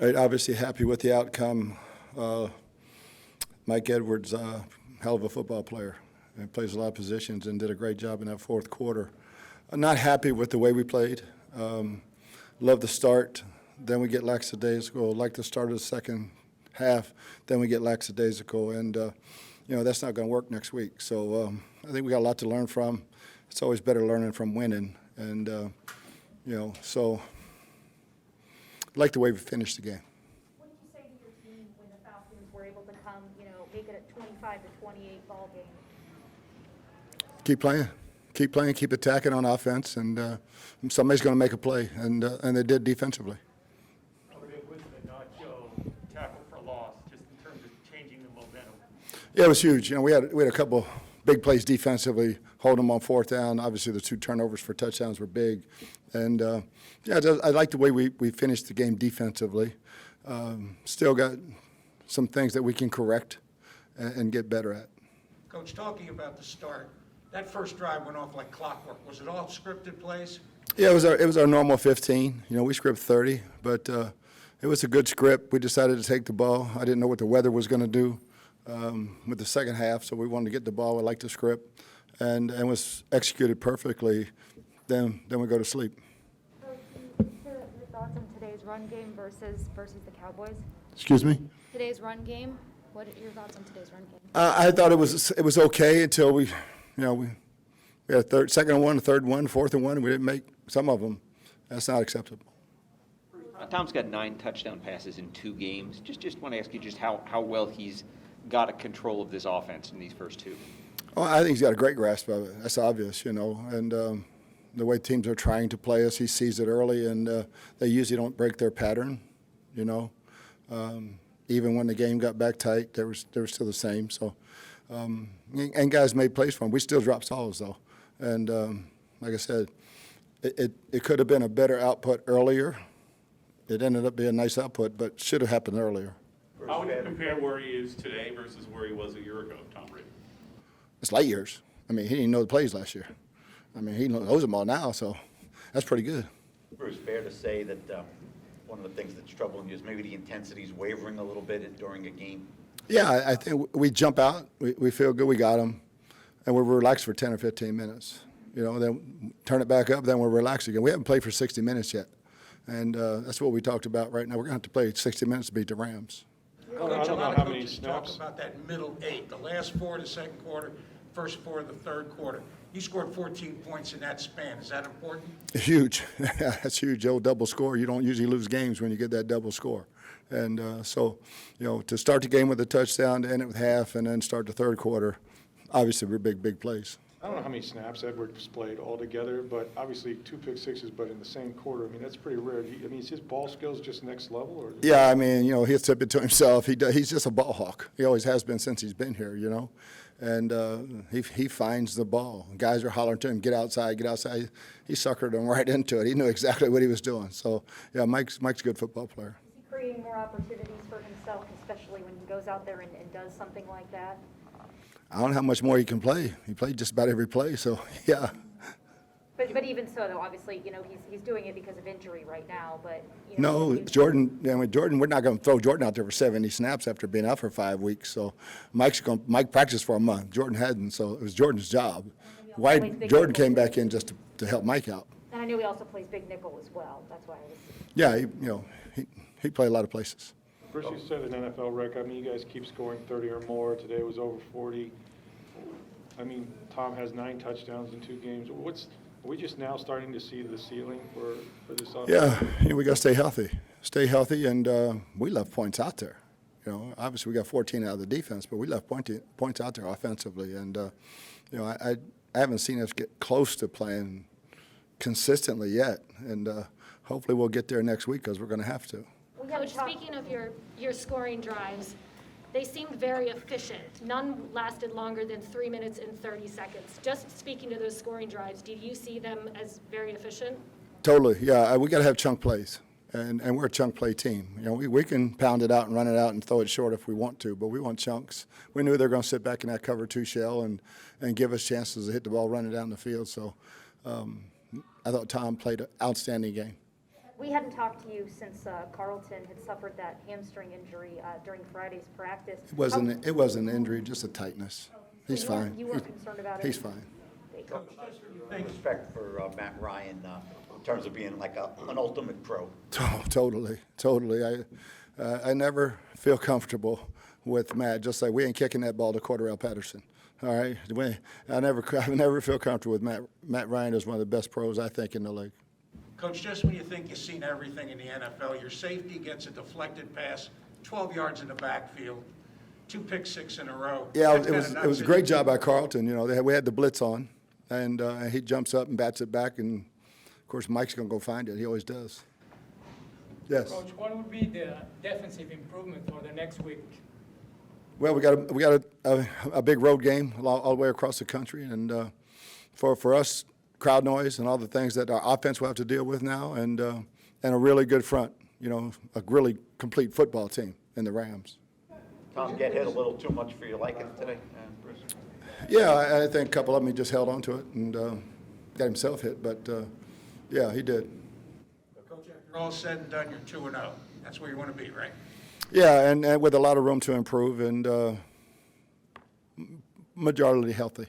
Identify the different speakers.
Speaker 1: Obviously happy with the outcome. Mike Edwards, hell of a football player. He plays a lot of positions and did a great job in that fourth quarter. I'm not happy with the way we played. Love the start. Then we get lackadaisical. Like the start of the second half. Then we get lackadaisical. And, that's not going to work next week. So I think we got a lot to learn from. It's always better learning from winning. And, so I like the way we finished the game.
Speaker 2: What did you say to your team when the Falcons were able to come, make it a 25-28 ball game?
Speaker 1: Keep playing, keep attacking on offense, and somebody's going to make a play, and they did defensively.
Speaker 3: With the Nacho tackle for loss, just in terms of changing the momentum.
Speaker 1: Yeah, it was huge. We had a couple big plays defensively, hold them on fourth down. Obviously, the 2 turnovers for touchdowns were big, and I like the way we finished the game defensively. Still got some things that we can correct and get better at.
Speaker 4: Coach, talking about the start, that first drive went off like clockwork. Was it all scripted plays?
Speaker 1: Yeah, it was our normal 15. We script 30, but it was a good script. We decided to take the ball. I didn't know what the weather was going to do with the second half, so we wanted to get the ball. I liked the script, and it was executed perfectly. Then we go to sleep.
Speaker 2: So, your thoughts on today's run game versus the Cowboys?
Speaker 1: Excuse me?
Speaker 2: Today's run game. What are your thoughts on today's run game?
Speaker 1: I thought it was okay until we had a second and 1, a third and 1, fourth and 1, and we didn't make some of them. That's not acceptable.
Speaker 5: Tom's got 9 touchdown passes in 2 games. Just want to ask you just how well he's got a control of this offense in these first 2.
Speaker 1: Oh, I think he's got a great grasp of it. That's obvious, and the way teams are trying to play us, he sees it early, and they usually don't break their pattern, Even when the game got back tight, they were still the same. So, and guys made plays for him. We still dropped balls though, and like I said, it could have been a better output earlier. It ended up being a nice output, but should have happened earlier.
Speaker 6: How would you compare where he is today versus where he was a year ago, Tom Brady?
Speaker 1: It's light years. He didn't know the plays last year. He knows them all now, so that's pretty good.
Speaker 7: Bruce, fair to say that one of the things that's troubling you is maybe the intensity's wavering a little bit during a game?
Speaker 1: Yeah, I think we jump out, we feel good, we got them, and we're relaxed for 10 or 15 minutes. Then turn it back up, then we're relaxed again. We haven't played for 60 minutes yet, and that's what we talked about right now. We're going to have to play 60 minutes to beat the Rams.
Speaker 4: Coach, a lot of coaches talk about that middle 8, the last 4 of the second quarter, first 4 of the third quarter. You scored 14 points in that span. Is that important?
Speaker 1: Huge. That's huge. Old double score. You don't usually lose games when you get that double score. And so, to start the game with a touchdown, to end it with half, and then start the third quarter, obviously we're big plays.
Speaker 8: I don't know how many snaps Edwards played altogether, but obviously 2 pick sixes, but in the same quarter. That's pretty rare. Is his ball skills just next level? Or?
Speaker 1: Yeah, he'll tip it to himself. He's just a ball hawk. He always has been since he's been here, And he finds the ball. Guys are hollering to him, get outside, get outside. He suckered them right into it. He knew exactly what he was doing. So, yeah, Mike's a good football player.
Speaker 2: Is he creating more opportunities for himself, especially when he goes out there and does something like that?
Speaker 1: I don't know how much more he can play. He played just about every play, so, yeah.
Speaker 2: But even so, though, obviously, he's doing it because of injury right now. But
Speaker 1: no, Jordan. Jordan. We're not going to throw Jordan out there for 70 snaps after being out for 5 weeks. So Mike practiced for a month. Jordan hadn't, so it was Jordan's job. Why Jordan came back in just to help Mike out.
Speaker 2: And I know he also plays big nickel as well. That's why I was.
Speaker 1: Yeah, he played a lot of places.
Speaker 8: Bruce, you said an NFL record. You guys keep scoring 30 or more. Today was over 40. Tom has 9 touchdowns in 2 games. Are we just now starting to see the ceiling for this offense?
Speaker 1: Yeah, we got to stay healthy, and we left points out there. Obviously we got 14 out of the defense, but we left points out there offensively, and I haven't seen us get close to playing consistently yet, and hopefully we'll get there next week because we're going to have to.
Speaker 9: Coach, speaking of your scoring drives, they seemed very efficient. None lasted longer than 3 minutes and 30 seconds. Just speaking to those scoring drives, do you see them as very efficient?
Speaker 1: Totally, yeah. We got to have chunk plays, and we're a chunk play team. We can pound it out and run it out and throw it short if we want to, but we want chunks. We knew they were going to sit back in that cover 2 shell and give us chances to hit the ball running down the field. So I thought Tom played an outstanding game.
Speaker 2: We hadn't talked to you since Carlton had suffered that hamstring injury during Friday's practice.
Speaker 1: It wasn't an injury, just a tightness. He's
Speaker 2: So
Speaker 1: fine.
Speaker 2: You weren't concerned about it?
Speaker 1: He's fine.
Speaker 7: Respect for Matt Ryan in terms of being like an ultimate pro.
Speaker 1: Totally. I never feel comfortable with Matt. Just like we ain't kicking that ball to Cordarrelle Patterson. All right, I never feel comfortable with Matt. Matt Ryan is one of the best pros I think in the league.
Speaker 4: Coach, just when you think you've seen everything in the NFL, your safety gets a deflected pass, 12 yards in the backfield, 2 pick six in a row.
Speaker 1: Yeah,
Speaker 4: That's
Speaker 1: it was
Speaker 4: kinda
Speaker 1: a
Speaker 4: nuts.
Speaker 1: great job by Carlton. You know, we had the blitz on, and he jumps up and bats it back, and of course Mike's gonna go find it. He always does. Yes.
Speaker 10: Coach, what would be the defensive improvement for the next week?
Speaker 1: Well, we got a big road game all the way across the country, and for us, crowd noise and all the things that our offense will have to deal with now, and a really good front. You know, a really complete football team in the Rams.
Speaker 7: Tom get hit a little too much for your liking today, Bruce?
Speaker 1: Yeah, I think a couple of them he just held on to it and got himself hit, but yeah, he did.
Speaker 4: Coach, after all said and done, you're 2-0. That's where you want to be, right?
Speaker 1: Yeah, and with a lot of room to improve and majority healthy.